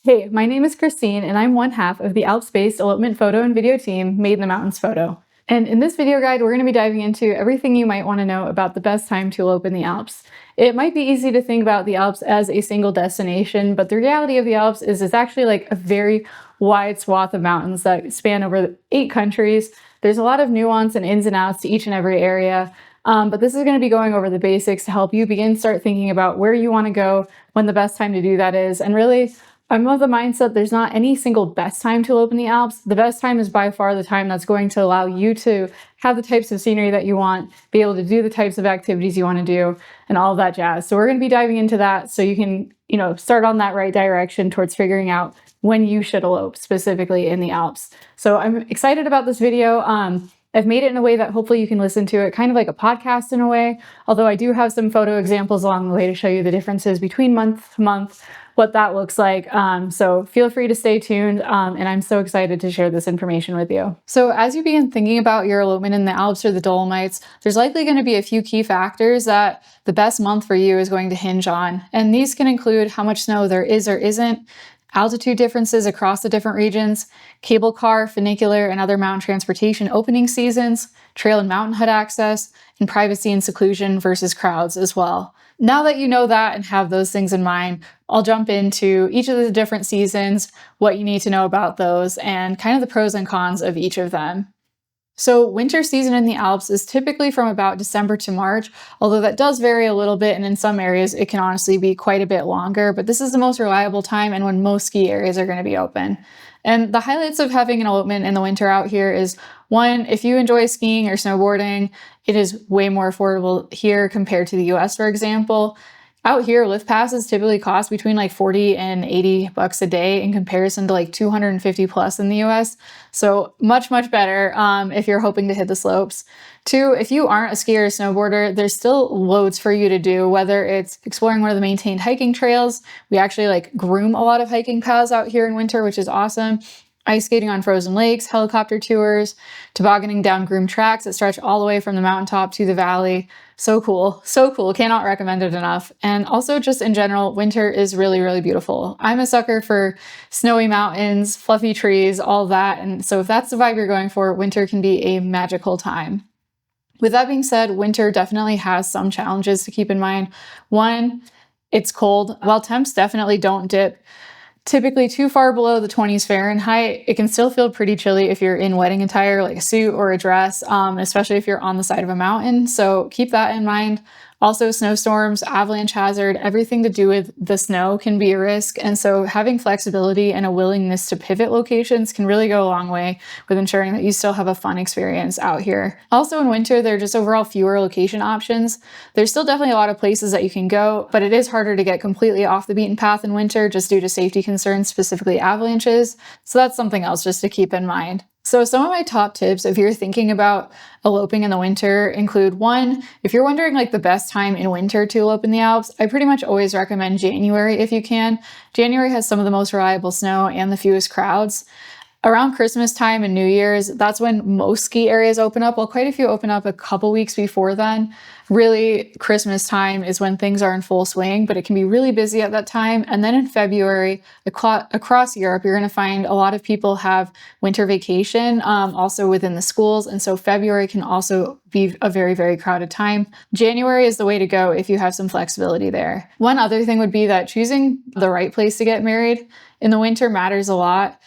Hey, my name is Christine, and I'm one half of the Alps-based elopement photo and video team, Made in the Mountains Photo. And in this video guide, we're going to be diving into everything you might want to know about the best time to elope in the Alps. It might be easy to think about the Alps as a single destination, but the reality of the Alps is it's actually like a very wide swath of mountains that span over 8 countries. There's a lot of nuance and ins and outs to each and every area. But this is going to be going over the basics to help you start thinking about where you want to go, when the best time to do that is, and really I'm of the mindset there's not any single best time to elope in the Alps. The best time is by far the time that's going to allow you to have the types of scenery that you want, be able to do the types of activities you want to do, and all of that jazz. So we're going to be diving into that so you can, start on that right direction towards figuring out when you should elope, specifically in the Alps. So I'm excited about this video. I've made it in a way that hopefully you can listen to it kind of like a podcast in a way, although I do have some photo examples along the way to show you the differences between month to month, what that looks like. So feel free to stay tuned, and I'm so excited to share this information with you. So as you begin thinking about your elopement in the Alps or the Dolomites, there's likely going to be a few key factors that the best month for you is going to hinge on. And these can include how much snow there is or isn't, altitude differences across the different regions, cable car, funicular, and other mountain transportation opening seasons, trail and mountain hut access, and privacy and seclusion versus crowds as well. Now that you know that and have those things in mind, I'll jump into each of the different seasons, what you need to know about those, and kind of the pros and cons of each of them. So winter season in the Alps is typically from about December to March, although that does vary a little bit, and in some areas it can honestly be quite a bit longer, but this is the most reliable time and when most ski areas are going to be open. And the highlights of having an elopement in the winter out here is, one, if you enjoy skiing or snowboarding, it is way more affordable here compared to the US, for example. Out here, lift passes typically cost between like 40 and 80 bucks a day in comparison to like 250 plus in the US. So much, much better if you're hoping to hit the slopes. Two, if you aren't a skier or snowboarder, there's still loads for you to do, whether it's exploring one of the maintained hiking trails. We actually groom a lot of hiking paths out here in winter, which is awesome. Ice skating on frozen lakes, helicopter tours, tobogganing down groomed tracks that stretch all the way from the mountaintop to the valley. So cool, so cool. Cannot recommend it enough. And also just in general, winter is really, really beautiful. I'm a sucker for snowy mountains, fluffy trees, all that. And so if that's the vibe you're going for, winter can be a magical time. With that being said, winter definitely has some challenges to keep in mind. One, it's cold. While temps definitely don't dip typically too far below the 20s Fahrenheit, it can still feel pretty chilly if you're in wedding attire like a suit or a dress, especially if you're on the side of a mountain. So keep that in mind. Also, snowstorms, avalanche hazard, everything to do with the snow can be a risk. And so having flexibility and a willingness to pivot locations can really go a long way with ensuring that you still have a fun experience out here. Also in winter, there are just overall fewer location options. There's still definitely a lot of places that you can go, but it is harder to get completely off the beaten path in winter just due to safety concerns, specifically avalanches. So that's something else just to keep in mind. So some of my top tips if you're thinking about eloping in the winter include, one, if you're wondering the best time in winter to elope in the Alps, I pretty much always recommend January if you can. January has some of the most reliable snow and the fewest crowds. Around Christmas time and New Year's, that's when most ski areas open up. Well, quite a few open up a couple weeks before then. Really, Christmas time is when things are in full swing, but it can be really busy at that time. And then in February, across Europe, you're going to find a lot of people have winter vacation, also within the schools. And so February can also be a very, very crowded time. January is the way to go if you have some flexibility there. One other thing would be that choosing the right place to get married in the winter matters a lot.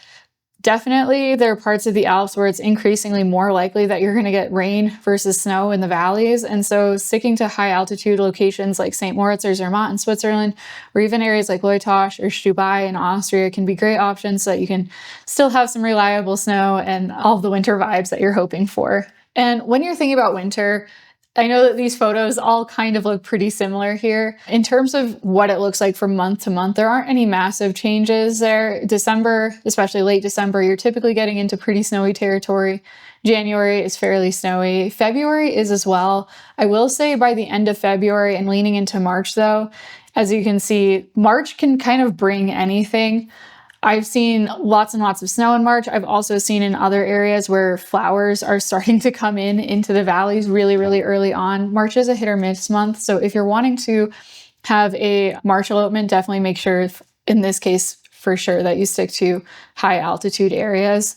Definitely, there are parts of the Alps where it's increasingly more likely that you're going to get rain versus snow in the valleys. And so sticking to high altitude locations like St. Moritz or Zermatt in Switzerland, or even areas like Leutasch or Stubai in Austria can be great options so that you can still have some reliable snow and all the winter vibes that you're hoping for. And when you're thinking about winter, I know that these photos all kind of look pretty similar here. In terms of what it looks like from month to month, there aren't any massive changes there. December, especially late December, you're typically getting into pretty snowy territory. January is fairly snowy. February is as well. I will say by the end of February and leaning into March though, as you can see, March can kind of bring anything. I've seen lots and lots of snow in March. I've also seen in other areas where flowers are starting to come into the valleys really, really early on. March is a hit or miss month. So if you're wanting to have a March elopement, definitely make sure, in this case, for sure that you stick to high altitude areas,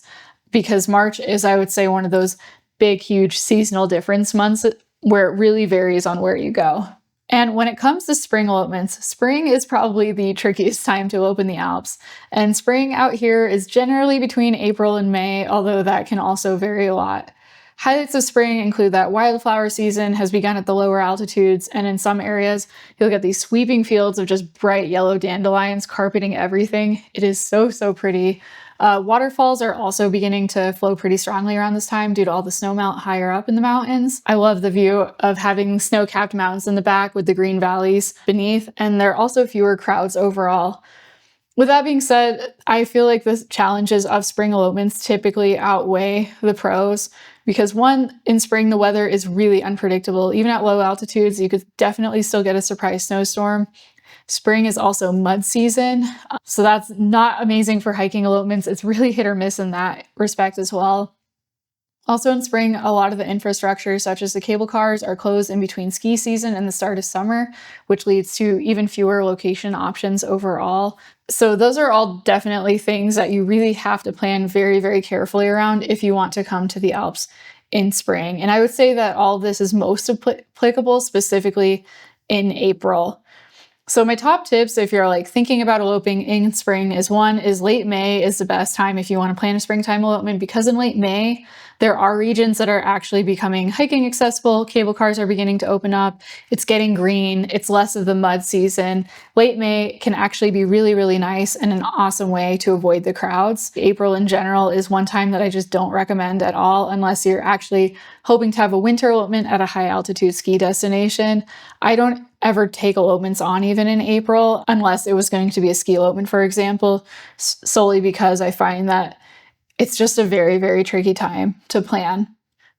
because March is, I would say, one of those big, huge seasonal difference months where it really varies on where you go. And when it comes to spring elopements, spring is probably the trickiest time to elope in the Alps. And spring out here is generally between April and May, although that can also vary a lot. Highlights of spring include that wildflower season has begun at the lower altitudes, and in some areas, you'll get these sweeping fields of just bright yellow dandelions carpeting everything. It is so, so pretty. Waterfalls are also beginning to flow pretty strongly around this time due to all the snowmelt higher up in the mountains. I love the view of having snow-capped mountains in the back with the green valleys beneath, and there are also fewer crowds overall. With that being said, I feel like the challenges of spring elopements typically outweigh the pros because one, in spring the weather is really unpredictable. Even at low altitudes, you could definitely still get a surprise snowstorm. Spring is also mud season, so that's not amazing for hiking elopements. It's really hit or miss in that respect as well. Also in spring, a lot of the infrastructure, such as the cable cars, are closed in between ski season and the start of summer, which leads to even fewer location options overall. So those are all definitely things that you really have to plan very, very carefully around if you want to come to the Alps in spring. And I would say that all of this is most applicable specifically in April. So my top tips if you're like thinking about eloping in spring is one is late May is the best time if you want to plan a springtime elopement, because in late May there are regions that are actually becoming hiking accessible. Cable cars are beginning to open up. It's getting green. It's less of the mud season. Late May can actually be really, really nice and an awesome way to avoid the crowds. April in general is one time that I just don't recommend at all unless you're actually hoping to have a winter elopement at a high altitude ski destination. I don't ever take elopements on even in April unless it was going to be a ski elopement, for example, solely because I find that it's just a very, very tricky time to plan.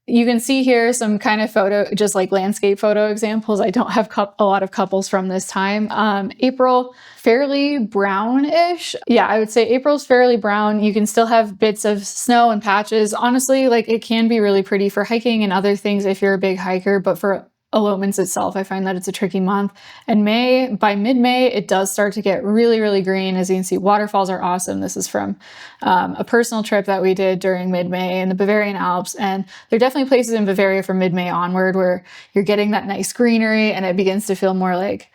You can see here some kind of photo, just like landscape photo examples. I don't have a lot of couples from this time. April, fairly brownish. Yeah, I would say April's fairly brown. You can still have bits of snow and patches. Honestly, like it can be really pretty for hiking and other things if you're a big hiker, but for elopements itself, I find that it's a tricky month. And by mid-May, it does start to get really, really green. As you can see, waterfalls are awesome. This is from a personal trip that we did during mid-May in the Bavarian Alps. And there are definitely places in Bavaria from mid-May onward where you're getting that nice greenery and it begins to feel more like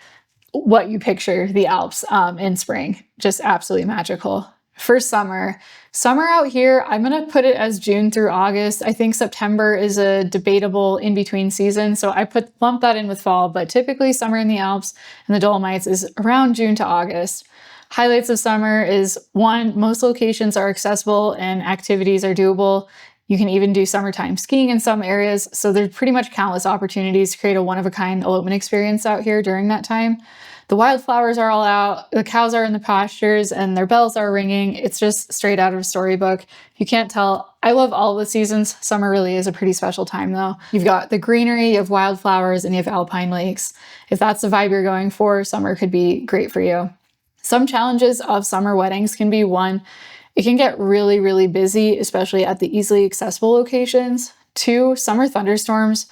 what you picture the Alps in spring. Just absolutely magical. For summer out here, I'm going to put it as June through August. I think September is a debatable in-between season, so I lump that in with fall, but typically summer in the Alps and the Dolomites is around June to August. Highlights of summer is one, most locations are accessible and activities are doable. You can even do summertime skiing in some areas, so there's pretty much countless opportunities to create a one-of-a-kind elopement experience out here during that time. The wildflowers are all out, the cows are in the pastures, and their bells are ringing. It's just straight out of a storybook. If you can't tell, I love all the seasons. Summer really is a pretty special time though. You've got the greenery, you have wildflowers, and you have alpine lakes. If that's the vibe you're going for, summer could be great for you. Some challenges of summer weddings can be one, it can get really, really busy, especially at the easily accessible locations. Two, summer thunderstorms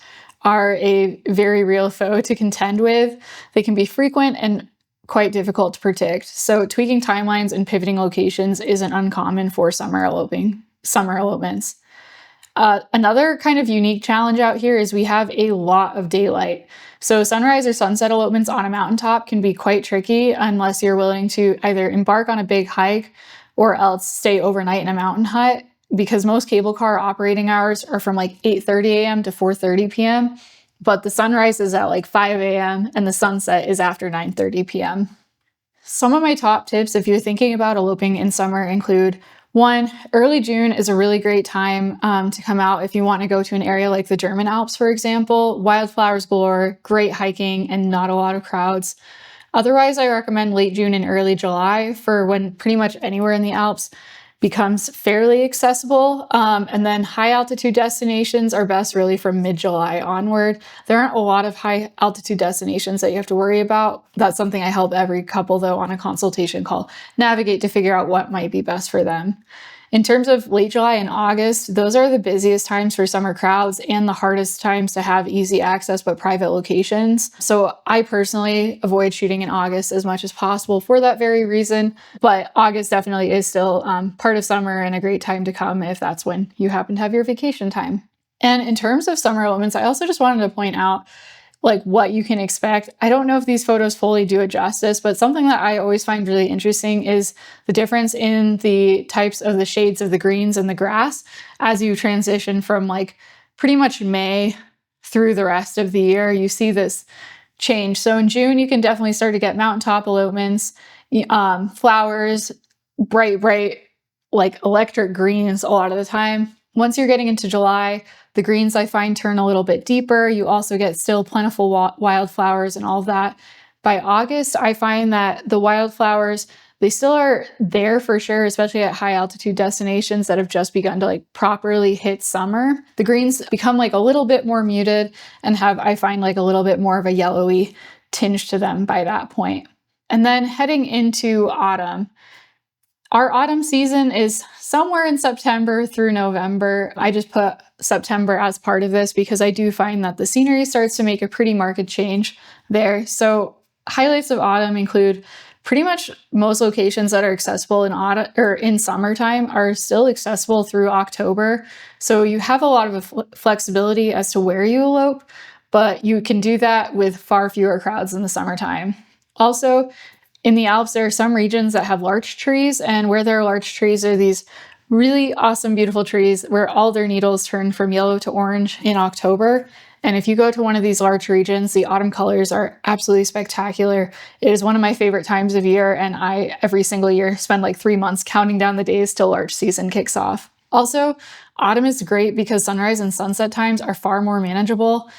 are a very real foe to contend with. They can be frequent and quite difficult to predict. So tweaking timelines and pivoting locations isn't uncommon for summer elopements. Another kind of unique challenge out here is we have a lot of daylight. So sunrise or sunset elopements on a mountaintop can be quite tricky unless you're willing to either embark on a big hike or else stay overnight in a mountain hut, because most cable car operating hours are from like 8:30 a.m. to 4:30 p.m. But the sunrise is at like 5 a.m. and the sunset is after 9:30 p.m. Some of my top tips if you're thinking about eloping in summer include one, early June is a really great time to come out if you want to go to an area like the German Alps, for example. Wildflowers galore, great hiking, and not a lot of crowds. Otherwise, I recommend late June and early July for when pretty much anywhere in the Alps becomes fairly accessible. And then high altitude destinations are best really from mid-July onward. There aren't a lot of high altitude destinations that you have to worry about. That's something I help every couple though on a consultation call navigate to figure out what might be best for them. In terms of late July and August, those are the busiest times for summer crowds and the hardest times to have easy access but private locations. So I personally avoid shooting in August as much as possible for that very reason, but August definitely is still part of summer and a great time to come if that's when you happen to have your vacation time. And in terms of summer elopements, I also just wanted to point out like what you can expect. I don't know if these photos fully do it justice, but something that I always find really interesting is the difference in the types of the shades of the greens and the grass as you transition from like pretty much May through the rest of the year. You see this change. So in June, you can definitely start to get mountaintop elopements, flowers, bright, like electric greens a lot of the time. Once you're getting into July, the greens I find turn a little bit deeper. You also get still plentiful wildflowers and all of that. By August, I find that the wildflowers, they still are there for sure, especially at high altitude destinations that have just begun to like properly hit summer. The greens become like a little bit more muted and have, I find, like a little bit more of a yellowy tinge to them by that point. And then heading into autumn, our autumn season is somewhere in September through November. I just put September as part of this because I do find that the scenery starts to make a pretty marked change there. So highlights of autumn include pretty much most locations that are accessible in autumn or in summertime are still accessible through October. So you have a lot of flexibility as to where you elope, but you can do that with far fewer crowds in the summertime. Also, in the Alps, there are some regions that have larch trees, and where there are larch trees are these really awesome, beautiful trees where all their needles turn from yellow to orange in October. And if you go to one of these larch regions, the autumn colors are absolutely spectacular. It is one of my favorite times of year, and I, every single year, spend like 3 months counting down the days till larch season kicks off. Also, autumn is great because sunrise and sunset times are far more manageable.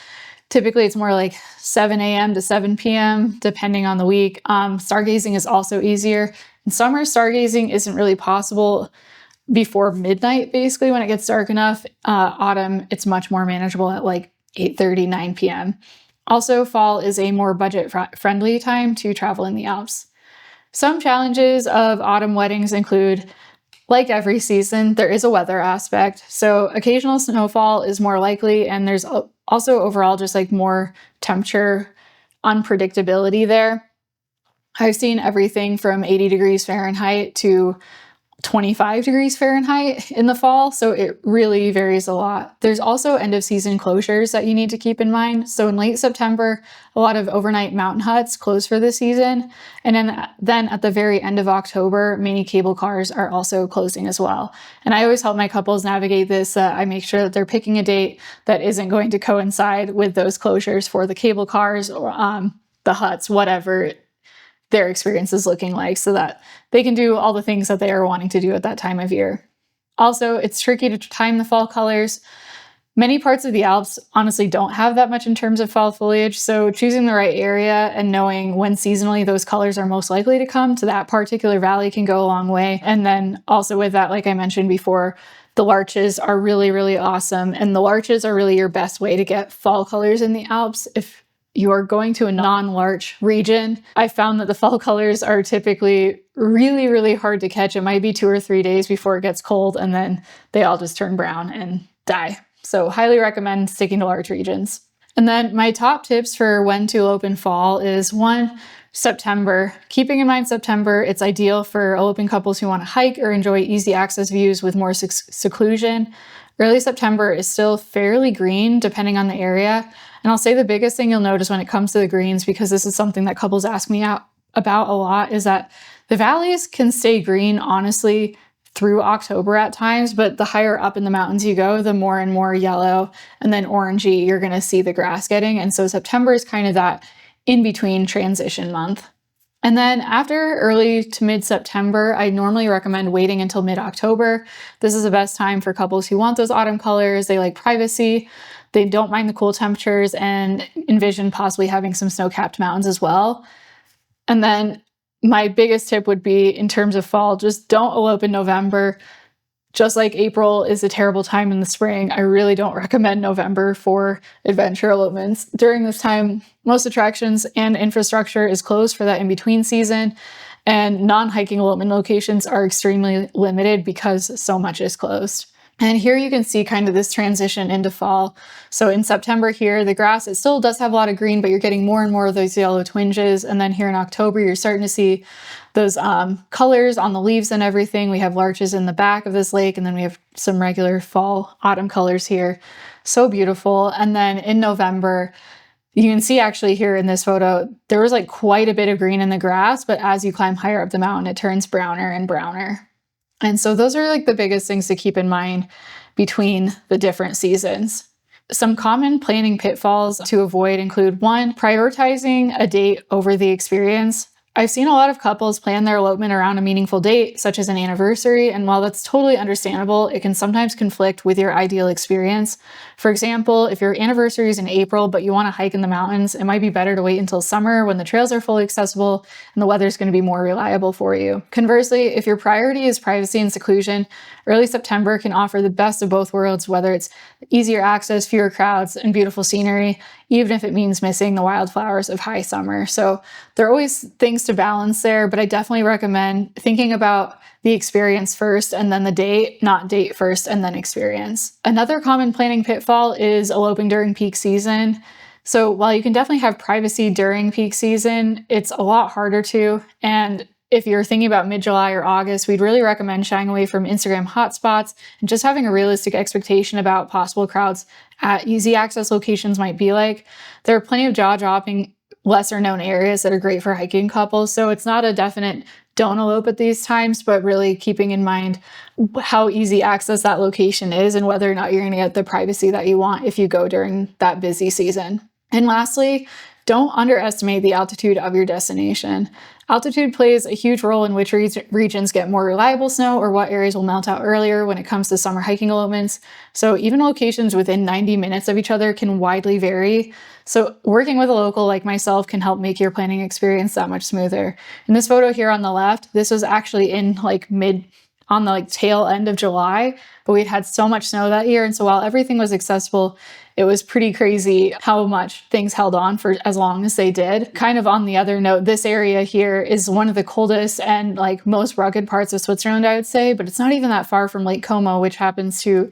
Typically, it's more like 7 a.m. to 7 p.m., depending on the week. Stargazing is also easier. In summer, stargazing isn't really possible before midnight, basically, when it gets dark enough. Autumn, it's much more manageable at like 8:30, 9 p.m. Also, fall is a more budget-friendly time to travel in the Alps. Some challenges of autumn weddings include, like every season, there is a weather aspect. So occasional snowfall is more likely, and there's also overall just like more temperature unpredictability there. I've seen everything from 80 degrees Fahrenheit to 25 degrees Fahrenheit in the fall, so it really varies a lot. There's also end of season closures that you need to keep in mind. So in late September, a lot of overnight mountain huts close for the season. And then at the very end of October, many cable cars are also closing as well. And I always help my couples navigate this. I make sure that they're picking a date that isn't going to coincide with those closures for the cable cars or the huts, whatever their experience is looking like, so that they can do all the things that they are wanting to do at that time of year. Also, it's tricky to time the fall colors. Many parts of the Alps honestly don't have that much in terms of fall foliage, so choosing the right area and knowing when seasonally those colors are most likely to come to that particular valley can go a long way. And then also with that, like I mentioned before, the larches are really, really awesome, and the larches are really your best way to get fall colors in the Alps. If you're going to a non-larch region, I found that the fall colors are typically really, really hard to catch. It might be 2 or 3 days before it gets cold, and then they all just turn brown and die. So highly recommend sticking to large regions. And then my top tips for when to elope in fall is 1, September. Keeping in mind September, it's ideal for eloping couples who want to hike or enjoy easy access views with more seclusion. Early September is still fairly green depending on the area. And I'll say the biggest thing you'll notice when it comes to the greens, because this is something that couples ask me about a lot, is that the valleys can stay green, honestly, through October at times, but the higher up in the mountains you go, the more and more yellow and then orangey you're going to see the grass getting. And so September is kind of that in-between transition month. And then after early to mid-September, I normally recommend waiting until mid-October. This is the best time for couples who want those autumn colors. They like privacy, they don't mind the cool temperatures, and envision possibly having some snow-capped mountains as well. And then my biggest tip would be, in terms of fall, just don't elope in November. Just like April is a terrible time in the spring, I really don't recommend November for adventure elopements. During this time, most attractions and infrastructure is closed for that in-between season, and non-hiking elopement locations are extremely limited because so much is closed. And here you can see kind of this transition into fall. So in September here, the grass, it still does have a lot of green, but you're getting more and more of those yellow twinges. And then here in October, you're starting to see those colors on the leaves and everything. We have larches in the back of this lake, and then we have some regular fall, autumn colors here. So beautiful. And then in November, you can see actually here in this photo, there was like quite a bit of green in the grass, but as you climb higher up the mountain, it turns browner and browner. And so those are like the biggest things to keep in mind between the different seasons. Some common planning pitfalls to avoid include 1, prioritizing a date over the experience. I've seen a lot of couples plan their elopement around a meaningful date, such as an anniversary, and while that's totally understandable, it can sometimes conflict with your ideal experience. For example, if your anniversary is in April, but you want to hike in the mountains, it might be better to wait until summer when the trails are fully accessible and the weather is going to be more reliable for you. Conversely, if your priority is privacy and seclusion, early September can offer the best of both worlds, whether it's easier access, fewer crowds, and beautiful scenery, even if it means missing the wildflowers of high summer. So there are always things to balance there, but I definitely recommend thinking about the experience first and then the date, not date first and then experience. Another common planning pitfall is eloping during peak season. So while you can definitely have privacy during peak season, it's a lot harder to. And if you're thinking about mid-July or August, we'd really recommend shying away from Instagram hotspots and just having a realistic expectation about possible crowds at easy access locations might be like. There are plenty of jaw-dropping, lesser known areas that are great for hiking couples, so it's not a definite don't elope at these times, but really keeping in mind how easy access that location is and whether or not you're going to get the privacy that you want if you go during that busy season. And lastly, don't underestimate the altitude of your destination. Altitude plays a huge role in which regions get more reliable snow or what areas will melt out earlier when it comes to summer hiking elopements. So even locations within 90 minutes of each other can widely vary. So working with a local like myself can help make your planning experience that much smoother. In this photo here on the left, this was actually in like on the tail end of July, but we'd had so much snow that year. And so while everything was accessible, it was pretty crazy how much things held on for as long as they did. Kind of on the other note, this area here is one of the coldest and like most rugged parts of Switzerland, I would say, but it's not even that far from Lake Como, which happens to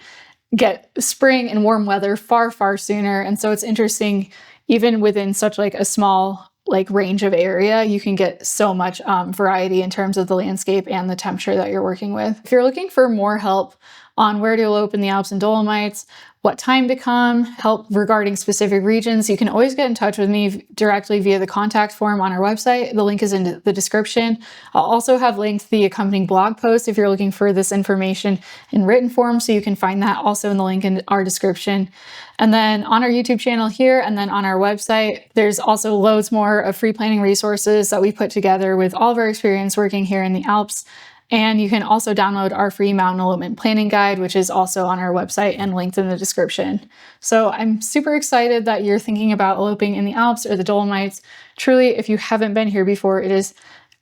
get spring and warm weather far, far sooner. And so it's interesting, even within such like a small range of area, you can get so much variety in terms of the landscape and the temperature that you're working with. If you're looking for more help on where to elope in the Alps and Dolomites, what time to come, help regarding specific regions, you can always get in touch with me directly via the contact form on our website. The link is in the description. I'll also have linked the accompanying blog post if you're looking for this information in written form, so you can find that also in the link in our description. And then on our YouTube channel here and then on our website, there's also loads more of free planning resources that we put together with all of our experience working here in the Alps. And you can also download our free mountain elopement planning guide, which is also on our website and linked in the description. So I'm super excited that you're thinking about eloping in the Alps or the Dolomites. Truly, if you haven't been here before, it is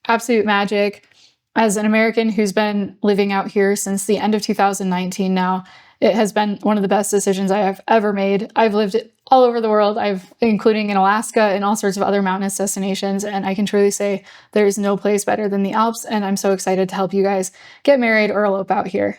absolute magic. As an American who's been living out here since the end of 2019 now, it has been one of the best decisions I have ever made. I've lived all over the world, including in Alaska and all sorts of other mountainous destinations, and I can truly say there is no place better than the Alps, and I'm so excited to help you guys get married or elope out here.